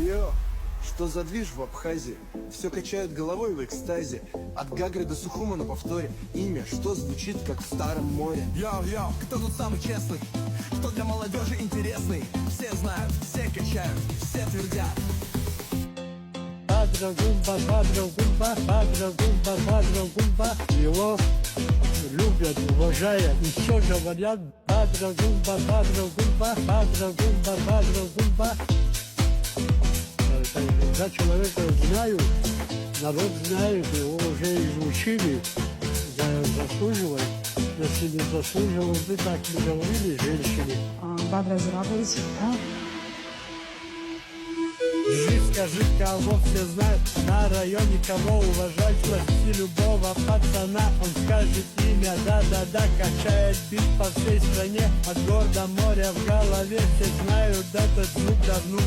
Йо, что за движ в Абхазии? Все качают головой в экстазе. От Гагры до Сухума на повторе. Имя, что звучит, как в старом море. Йо-йо, кто тут самый честный? Кто для молодежи интересный? Все знают, все качают, все твердят. Падра-гумба, падра-гумба, падра-гумба, падра-гумба. Его любят, уважают и все говорят. Падра-гумба, падра-гумба, падра-гумба, падра-гумба. Когда человека знают, народ знает, его уже изучили, заслуживает. Если не заслуживал, бы так не говорили женщине. Бадра Зурабович, да? Скажи, кого все знают на районе, кого уважать, власти любого пацана. Он скажет имя, да-да-да, качает бит по всей стране. От гор до моря в голове все знают этот звук давно.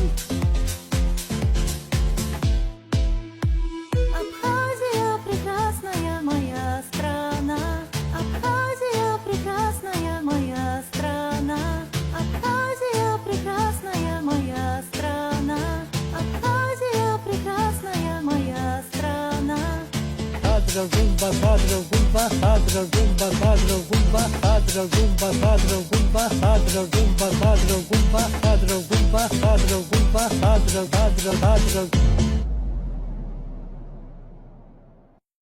Абхазия прекрасная моя страна, Абхазия прекрасная моя страна, Абхазия прекрасная моя страна, Абхазия прекрасная моя страна. Падра-гумба, падра-гумба, падра-гумба, падра-гумба, падра-гумба, падра-гумба, падра-гумба, падра-гумба, падра-гумба, падра-гумба, падра-падра-падра.